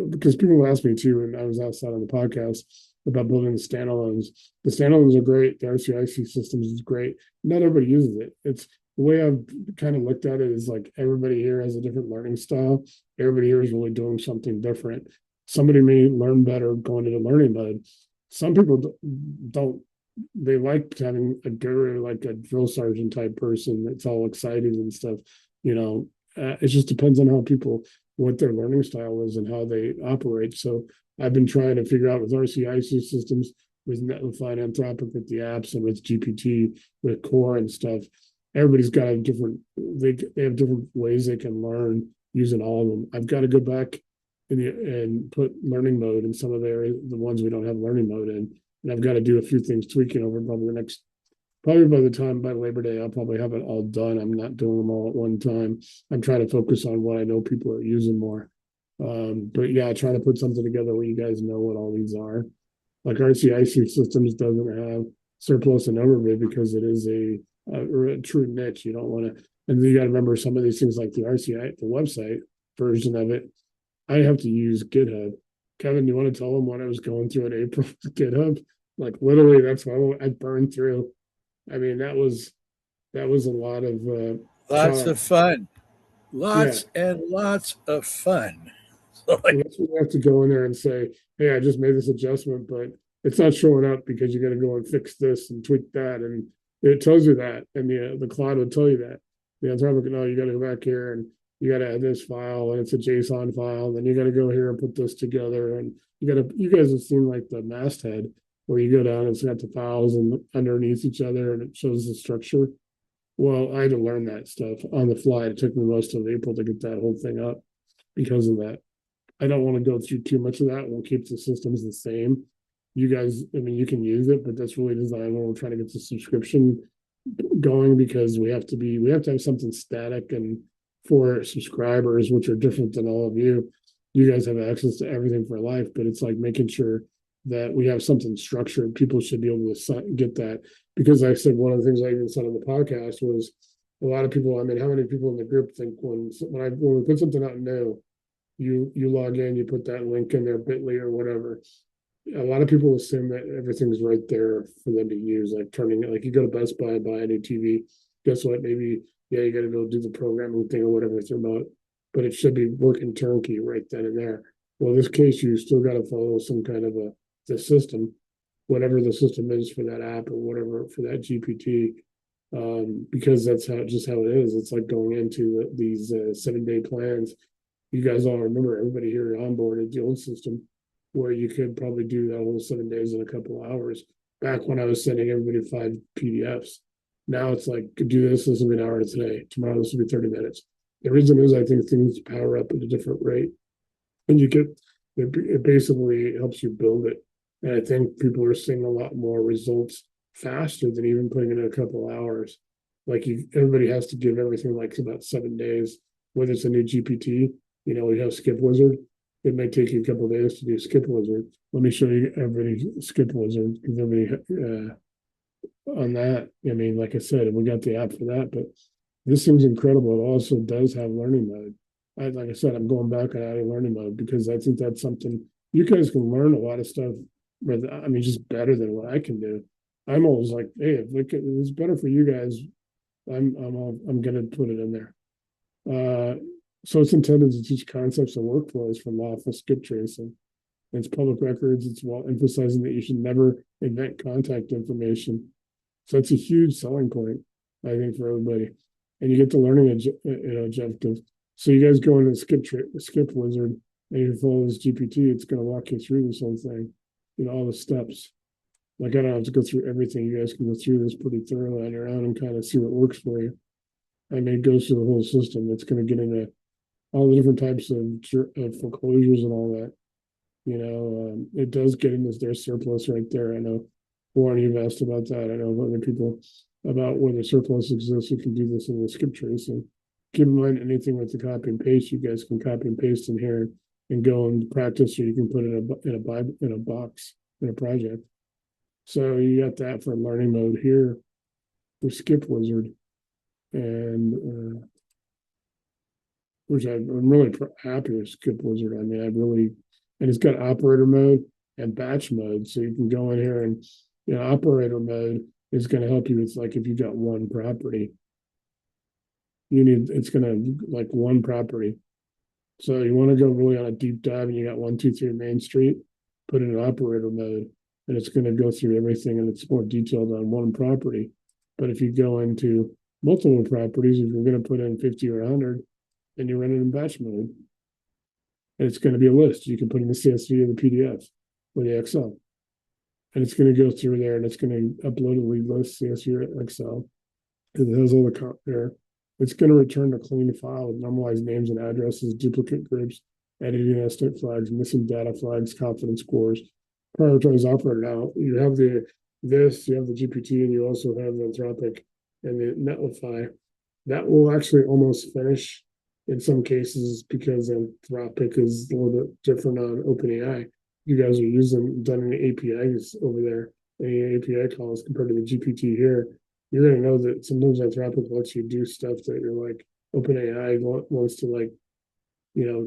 because people ask me too, and I was outside on the podcast about building the standalones. The standalones are great. The RCIC systems is great. Not everybody uses it. It's the way I've kind of looked at it is like everybody here has a different learning style. Everybody here is really doing something different. Somebody may learn better going into learning mode. Some people don't. They like having a guru, like a drill sergeant type person that's all excited and stuff. It just depends on how people what their learning style is and how they operate. So I've been trying to figure out with RCIC systems, with Netlify and Anthropic, with the apps, and with GPT, with Core and stuff. Everybody's got a different. They have different ways they can learn using all of them. I've got to go back and put learning mode in some of the ones we don't have learning mode in, and I've got to do a few things tweaking over probably the next. Probably by the time by Labor Day, I'll probably have it all done. I'm not doing them all at one time. I'm trying to focus on what I know people are using more. But yeah, trying to put something together where you guys know what all these are. Like RCIC Systems doesn't have surplus and overbid because it is a true niche. You don't want to, and you got to remember some of these things like the RCI, the website version of it. I have to use GitHub. Kevin, you want to tell them what I was going through in April with GitHub? Like literally, that's what I burned through. I mean, that was a lot of lots of fun, lots and lots of fun. So that's when you have to go in there and say, "Hey, I just made this adjustment, but it's not showing up because you got to go and fix this and tweak that." And it tells you that, and the cloud would tell you that. The Anthropic, no, you got to go back here and you got to add this file, and it's a JSON file. And then you got to go here and put this together, and you guys have seen like the masthead where you go down and it's got the files and underneath each other and it shows the structure. Well, I had to learn that stuff on the fly. It took me most of April to get that whole thing up because of that. I don't want to go through too much of that. We'll keep the systems the same. You guys, I mean, you can use it, but that's really designed when we're trying to get the subscription going because we have to have something static and for subscribers, which are different than all of you. You guys have access to everything for life, but it's like making sure that we have something structured. People should be able to get that because I said one of the things I even said on the podcast was a lot of people. I mean, how many people in the group think when we put something out new, you log in, you put that link in there, Bitly or whatever. A lot of people assume that everything's right there for them to use, like turning it. Like you go to Best Buy and buy a new TV. Guess what? Maybe you got to go do the programming thing or whatever it's remote, but it should be working turnkey right then and there. Well, in this case, you still got to follow some kind of the system, whatever the system is for that app or whatever for that GPT, because that's just how it is. It's like going into these 7-day plans. You guys all remember everybody here onboarded the old system where you could probably do that whole 7 days in a couple of hours. Back when I was sending everybody 5 PDFs. Now it's like, do this will be an hour today. Tomorrow this will be 30 minutes. The reason is I think things power up at a different rate. And it basically helps you build it. And I think people are seeing a lot more results faster than even putting in a couple of hours. Like everybody has to give everything like about 7 days, whether it's a new GPT, we have Skip Wizard. It may take you a couple of days to do Skip Wizard. Let me show you everybody Skip Wizard because everybody on that. I mean, like I said, we got the app for that, but this thing's incredible. It also does have learning mode. Like I said, I'm going back and adding learning mode because I think that's something you guys can learn a lot of stuff. I mean, just better than what I can do. I'm always like, hey, if it's better for you guys, I'm gonna put it in there. So it's intended to teach concepts and workflows for lawful skip tracing. It's public records. It's while emphasizing that you should never invent contact information. So it's a huge selling point, I think, for everybody. And you get the learning objective. So you guys go into Skip Wizard and you follow this GPT. It's going to walk you through this whole thing, all the steps. Like I don't have to go through everything. You guys can go through this pretty thoroughly on your own and kind of see what works for you. I mean, it goes through the whole system. It's going to get into all the different types of foreclosures and all that. It does get into their surplus right there. I know, Warren, you've asked about that. I know other people about where the surplus exists. You can do this in the skip tracing. Keep in mind, anything with the copy and paste, you guys can copy and paste in here and go and practice, or you can put it in a box in a project. So you got that for learning mode here for Skip Wizard, and which I'm really happy with Skip Wizard. I mean, and it's got operator mode and batch mode, so you can go in here and operator mode is going to help you with like if you got one property. It's going to like one property. So you want to go really on a deep dive and you got 1, 2, 3 Main Street, put it in operator mode and it's going to go through everything and it's more detailed on one property. But if you go into multiple properties, if you're going to put in 50 or 100, then you run it in batch mode. and it's going to be a list. You can put in the CSV or the PDF or the Excel, and it's going to go through there, and it's going to upload a lead list, CSV or Excel. It has all the count there. It's going to return a clean file with normalized names and addresses, duplicate groups, editing estimate flags, missing data flags, confidence scores, prioritize operator. Now you have you have the GPT, and you also have Anthropic and the Netlify. That will actually almost finish in some cases because Anthropic is a little bit different on OpenAI. You guys are done any APIs over there, any API calls compared to the GPT here. You're going to know that sometimes Anthropic lets you do stuff that you're like OpenAI wants to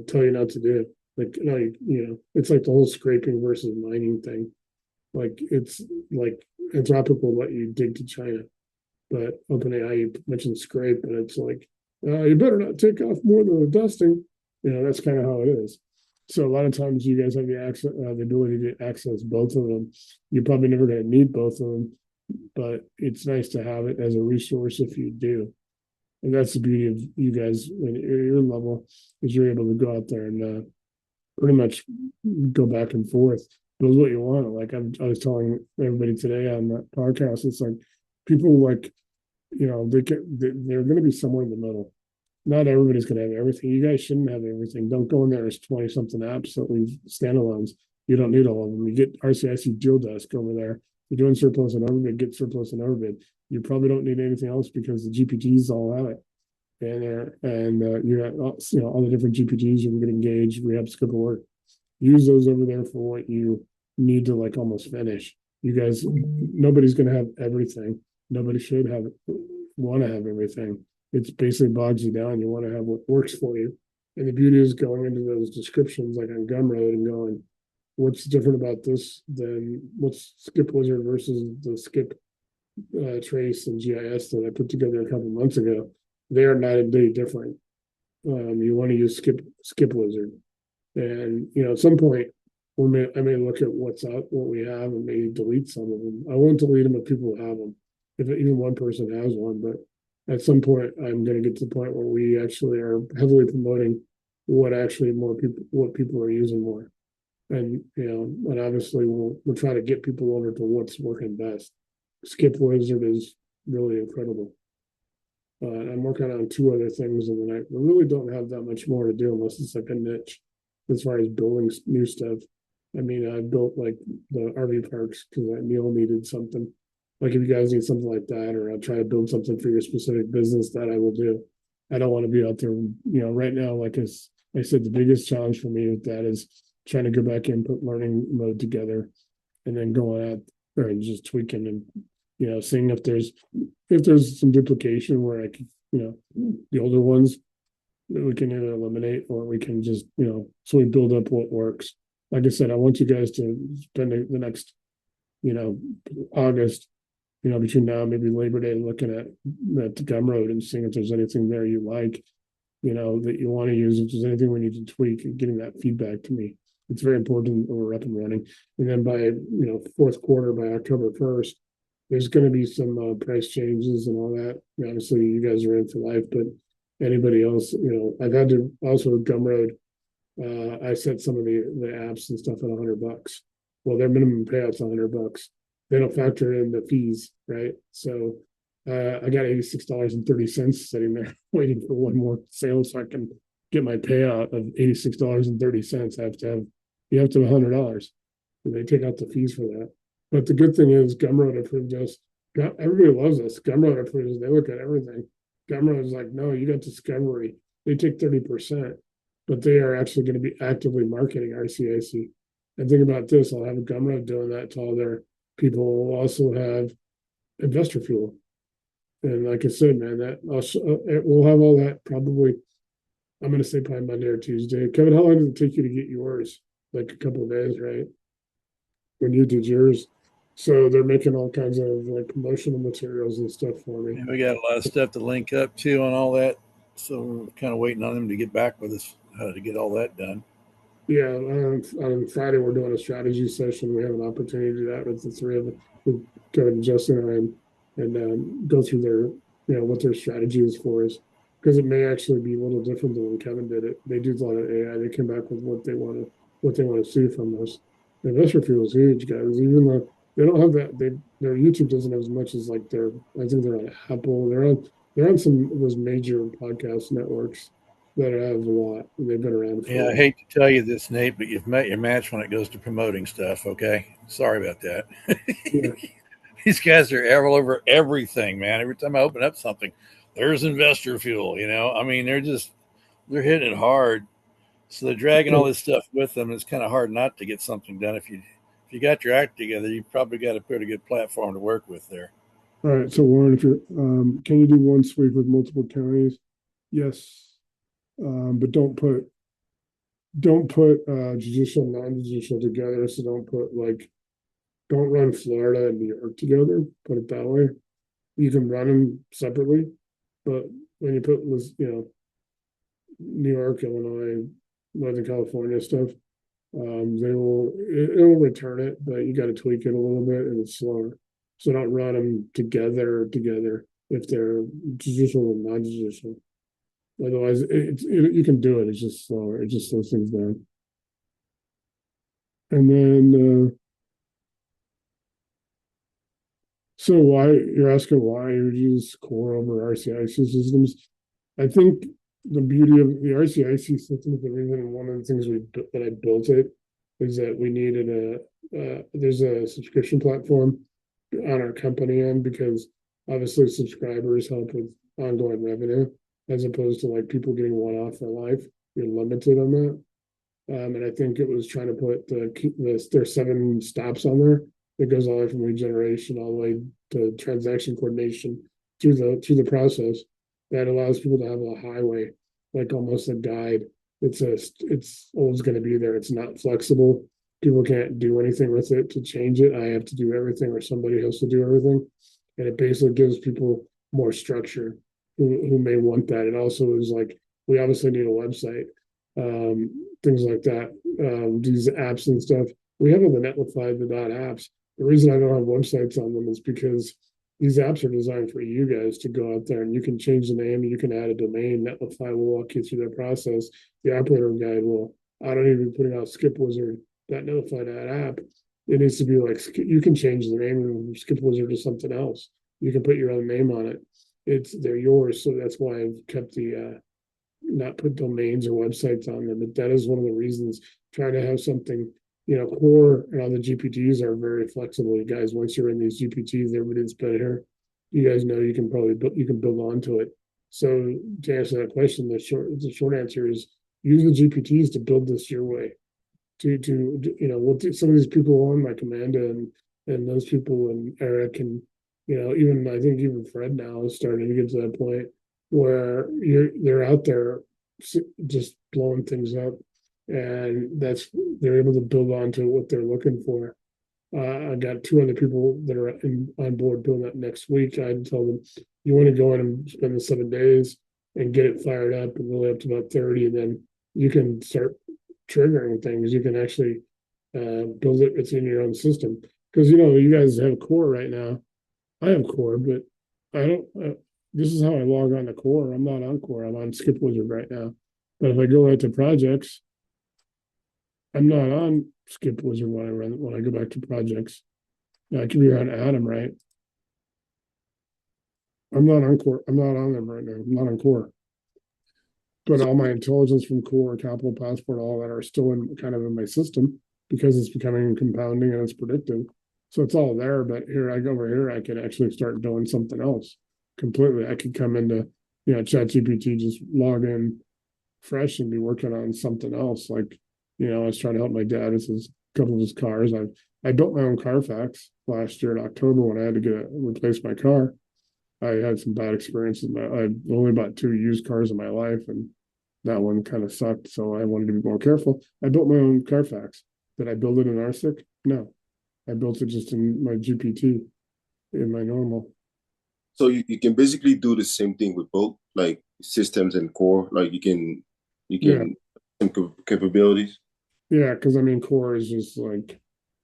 tell you not to do. Like, no, it's like the whole scraping versus mining thing. Like, it's like Anthropic will let you dig to China, but OpenAI, you mentioned scrape, and it's like, you better not take off more than the dusting. That's kind of how it is. So a lot of times you guys have the ability to access both of them. You're probably never going to need both of them, but it's nice to have it as a resource if you do. And that's the beauty of you guys at your level, is you're able to go out there and pretty much go back and forth, build what you want. Like I was telling everybody today on that podcast, it's like people they're going to be somewhere in the middle. Not everybody's going to have everything. You guys shouldn't have everything. Don't go in there as 20 something apps that leave standalones. You don't need all of them. You get RCIC Deal Desk over there. You're doing surplus and overbid, get surplus and overbid. You probably don't need anything else because the GPTs all have it. And you got all the different GPTs. You can get engaged, rehab, scope of work. Use those over there for what you need to almost finish. You guys, nobody's going to have everything. Nobody should want to have everything. It's basically bogs you down. You want to have what works for you. And the beauty is going into those descriptions like on Gumroad and going, what's different about this than what's Skip Wizard versus the Skip Trace and GIS that I put together a couple months ago. They are night and day different. You want to use Skip Wizard, and at some point I may look at what we have, and maybe delete some of them. I won't delete them if people have them, if even one person has one. But at some point, I'm going to get to the point where we actually are heavily promoting what people are using more, and and obviously we'll try to get people over to what's working best. Skip Wizard is really incredible. I'm working on 2 other things, and then I really don't have that much more to do unless it's like a niche as far as building new stuff. I mean, I built like the RV parks because Neil needed something. Like if you guys need something like that, or I'll try to build something for your specific business, that I will do. I don't want to be out there, right now, like as I said, the biggest challenge for me with that is trying to go back and put learning mode together and then going out there and just tweaking and seeing if there's some duplication where I can, the older ones that we can either eliminate, or we can just, so we build up what works. Like I said, I want you guys to spend the next, August, between now and maybe Labor Day, looking at the Gumroad and seeing if there's anything there you like, that you want to use. If there's anything we need to tweak, and getting that feedback to me. It's very important when we're up and running. And then by, fourth quarter, by October 1st, there's going to be some price changes and all that. Obviously, you guys are in for life, but anybody else, I've had to also with Gumroad. I set some of the apps and stuff at $100. Well, their minimum payout's $100. They don't factor in the fees, right? So I got $86.30 sitting there waiting for one more sale so I can get my payout of $86.30. You have to have $100, and they take out the fees for that. But the good thing is Gumroad approved us. Everybody loves us. Gumroad approved us. They look at everything. Gumroad is like, no, you got Discovery. They take 30%, but they are actually going to be actively marketing RCIC. And think about this, I'll have a Gumroad doing that to all their people. We'll also have Investor Fuel. And like I said, man, we'll have all that probably, I'm going to say probably Monday or Tuesday. Kevin, how long did it take you to get yours? Like a couple of days, right? When you did yours. So they're making all kinds of promotional materials and stuff for me. Yeah, we got a lot of stuff to link up to on all that. So we're kind of waiting on them to get back with us to get all that done. Yeah, on Friday we're doing a strategy session. We have an opportunity to do that with the 3 of them, with Kevin and Justin and go through their, what their strategy is for us. because it may actually be a little different than when Kevin did it. They do a lot of AI. They came back with what they want to see from us. The investor field is huge, guys. Even though they don't have that, their YouTube doesn't have as much as like their. I think they're on Apple. They're on some of those major podcast networks that have a lot. And they've been around for. Yeah, I hate to tell you this, Nate, but you've met your match when it goes to promoting stuff. Okay, sorry about that. Yeah. These guys are all over everything, man. Every time I open up something, there's investor fuel. I mean, they're hitting it hard. So they're dragging all this stuff with them. It's kind of hard not to get something done. If you got your act together, you probably got a pretty good platform to work with there. All right. So Warren, if you're, can you do one sweep with multiple counties? Yes. But don't put judicial, non-judicial together. So don't run Florida and New York together. Put it that way. You can run them separately, but when you put this, New York, Illinois, Northern California stuff, it'll return it, but you got to tweak it a little bit, and it's slower. So don't run them together if they're judicial and non-judicial. Otherwise, you can do it. It's just slower. It just slows things down. And then, so you're asking why you use core over RCIC systems? I think the beauty of the RCIC system, the reason one of the things that I built it is that we needed there's a subscription platform on our company end, because obviously subscribers help with ongoing revenue, as opposed to like people getting one off for life. You're limited on that. And I think it was trying to put there's 7 stops on there that goes all the way from lead generation all the way to transaction coordination through the process, that allows people to have a highway, like almost a guide. It's always going to be there. It's not flexible. People can't do anything with it to change it. I have to do everything, or somebody has to do everything. And it basically gives people more structure who may want that. It also is like, we obviously need a website, things like that. These apps and stuff. We have on the Netlify, the .apps. The reason I don't have websites on them is because these apps are designed for you guys to go out there, and you can change the name, you can add a domain. Netlify will walk you through that process. The operator guide will. I don't even be putting out Skip Wizard, that Netlify app. It needs to be like, you can change the name of Skip Wizard to something else. You can put your own name on it. They're yours. So that's why I've kept the not put domains or websites on them. But that is one of the reasons, trying to have something, core and all the GPTs are very flexible. You guys, once you're in these GPTs, everybody's better here. You guys know you can build onto it. So to answer that question, the short answer is use the GPTs to build this your way. What some of these people on, like Amanda and those people and Eric, and even I think even Fred now is starting to get to that point where they're out there just blowing things up, and they're able to build onto what they're looking for. I got 2 other people that are on board building that next week. I'd tell them, you want to go in and spend the 7 days and get it fired up and really up to about 30, and then you can start triggering things. You can actually build it within your own system, because you guys have core right now. I have core, but I don't. This is how I log on to core. I'm not on core. I'm on Skip Wizard right now. But if I go right to projects, I'm not on Skip Wizard when I go back to projects. I can be on Atom, right? I'm not on core. I'm not on them right now. I'm not on core. But all my intelligence from core, capital passport, all that are still in my system, because it's becoming compounding and it's predictive. So it's all there. But here I go over here, I can actually start doing something else completely. I could come into ChatGPT, just log in fresh and be working on something else. Like, I was trying to help my dad with a couple of his cars. I built my own Carfax last year in October when I had to replace my car. I had some bad experiences. I only bought 2 used cars in my life, and that one kind of sucked. So I wanted to be more careful. I built my own Carfax. Did I build it in RCIC? No, I built it just in my GPT, in my normal. So you can basically do the same thing with both, like systems and core. Like you can some capabilities. Yeah, because core is just like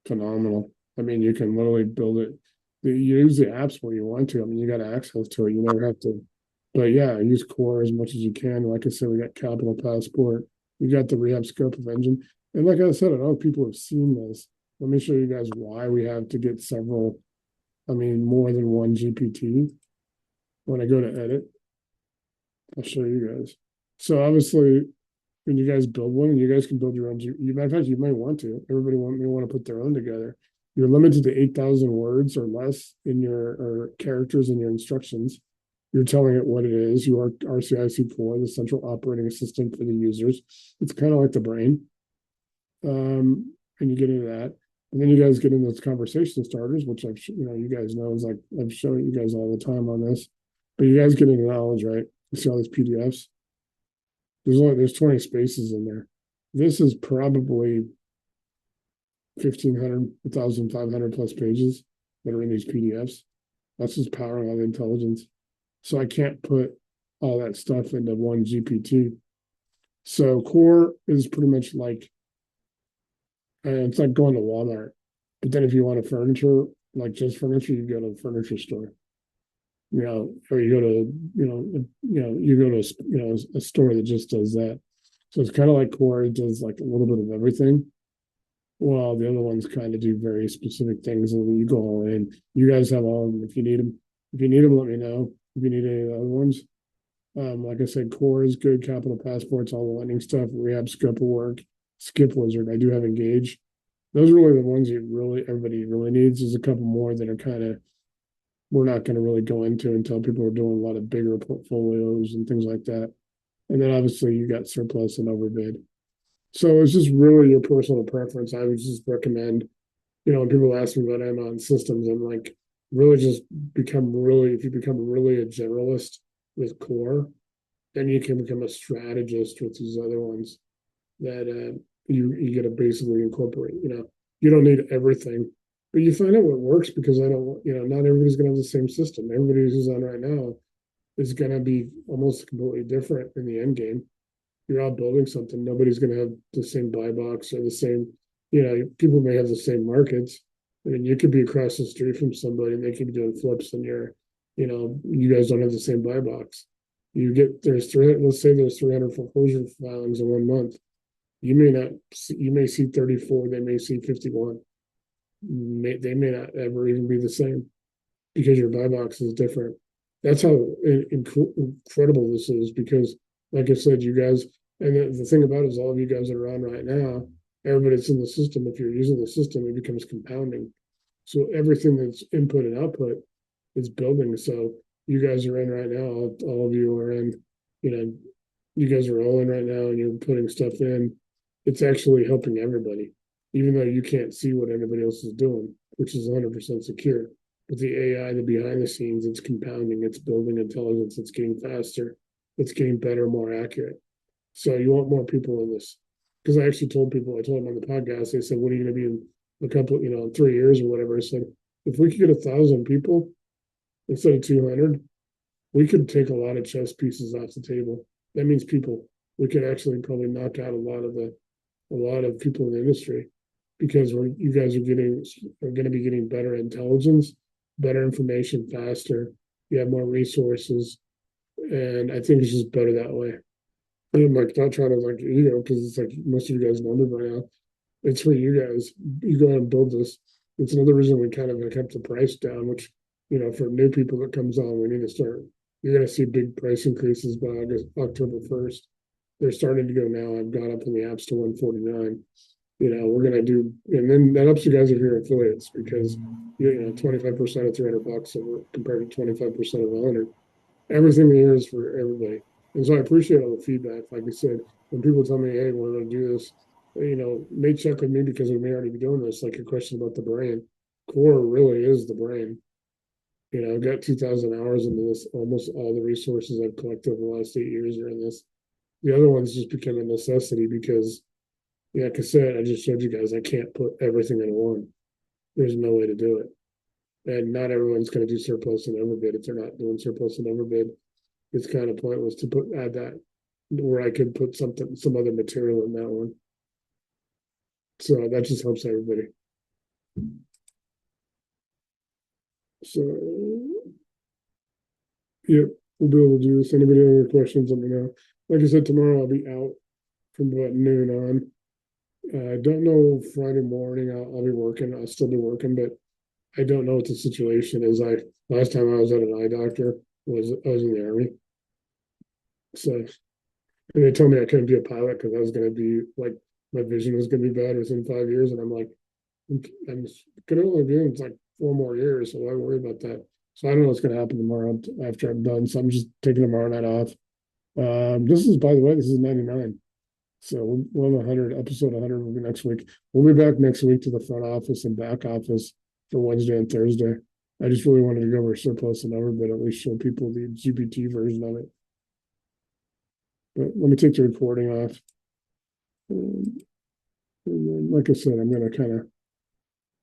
phenomenal. You can literally build it. You use the apps where you want to. You got access to it. You never have to But yeah, use core as much as you can. Like I said, we got Capital Passport, we got the rehab scope of engine. And like I said, I know people have seen this. Let me show you guys why we have to get several, more than one GPT. When I go to edit, I'll show you guys. So obviously, when you guys build one, you guys can build your own. Matter of fact, you might want to. Everybody may want to put their own together. You're limited to 8,000 words or less in your or characters in your instructions. You're telling it what it is. You are RCIC4, the central operating system for the users. It's kind of like the brain. And you get into that. And then you guys get into those conversation starters, which you guys know is like I've shown you guys all the time on this. But you guys get into knowledge, right? You see all these PDFs. There's 20 spaces in there. This is probably 1,500, 1,500 plus pages that are in these PDFs. That's just powering all the intelligence. So I can't put all that stuff into one GPT. So core is pretty much like, it's like going to Walmart. But then if you want a furniture, like just furniture, you go to a furniture store. Or you go to, you go to, a store that just does that. So it's kind of like core, it does like a little bit of everything. Well, the other ones kind of do very specific things, and when you go all in, you guys have all of them. If you need them, let me know. If you need any of the other ones, like I said, core is good. Capital Passports, all the lending stuff. Rehab scope of work, Skip Wizard. I do have Engage. Those are really the ones everybody really needs. There's a couple more that are kind of we're not going to really go into until people are doing a lot of bigger portfolios and things like that. And then obviously you got surplus and overbid. So it's just really your personal preference. I would just recommend, when people ask me about Amazon systems, I'm like, really just if you become really a generalist with core, then you can become a strategist with these other ones that you get to basically incorporate. You don't need everything, but you find out what works because not everybody's going to have the same system. Everybody who's on right now is going to be almost completely different in the end game. You're out building something. Nobody's going to have the same buy box or the same, people may have the same markets. I mean, you could be across the street from somebody and they could be doing flips and you guys don't have the same buy box. Let's say there's 300 foreclosure filings in 1 month. You may see 34, they may see 51. They may not ever even be the same because your buy box is different. That's how incredible this is because, like I said, you guys, and the thing about it is all of you guys that are on right now, everybody that's in the system, if you're using the system, it becomes compounding. So everything that's input and output is building. So you guys are in right now, all of you are in, you guys are all in right now and you're putting stuff in. It's actually helping everybody, even though you can't see what anybody else is doing, which is 100% secure. But the AI, the behind the scenes, it's compounding, it's building intelligence, it's getting faster, it's getting better, more accurate. So you want more people in this. Because I actually told them on the podcast, they said, what are you going to be in a couple, in 3 years or whatever? I said, if we could get 1,000 people instead of 200, we could take a lot of chess pieces off the table. That means people. We could actually probably knock out a lot of people in the industry because you guys are going to be getting better intelligence, better information faster. You have more resources, and I think it's just better that way. I'm like not trying to because it's like most of you guys know me by now. It's for you guys. You go ahead and build this. It's another reason we kind of kept the price down, which for new people that comes on, we need to start. You're going to see big price increases by October 1st. They're starting to go now. I've got up in the apps to 149. We're going to do, and then that helps you guys if you're affiliates because 25% of $300 compared to 25% of 100. Everything here is for everybody. And so I appreciate all the feedback. Like I said, when people tell me, hey, we're going to do this, may check with me because we may already be doing this. Like your question about the brain. Core really is the brain. I've got 2,000 hours into this. Almost all the resources I've collected over the last 8 years are in this. The other ones just became a necessity because, like I said, I just showed you guys I can't put everything in one. There's no way to do it. And not everyone's going to do surplus and overbid if they're not doing surplus and overbid. It's kind of pointless to add that where I could put some other material in that one. So that just helps everybody. So, yeah, we'll be able to do this. Anybody have any questions, let me know. Like I said, tomorrow I'll be out from about noon on. I don't know Friday morning. I'll be working. I'll still be working, but I don't know what the situation is. Last time I was at an eye doctor I was in the Army. So, and they told me I couldn't be a pilot because I was going to be like, my vision was going to be bad within 5 years. And I'm like, I'm going to only be in like 4 more years. So why worry about that? So I don't know what's going to happen tomorrow after I'm done. So I'm just taking tomorrow night off. This is, by the way, this is 99. So we'll have 100, episode 100 will be next week. We'll be back next week to the front office and back office for Wednesday and Thursday. I just really wanted to go over surplus and overbid, at least show people the GPT version of it. But let me take the recording off. And then, like I said, I'm going to kind of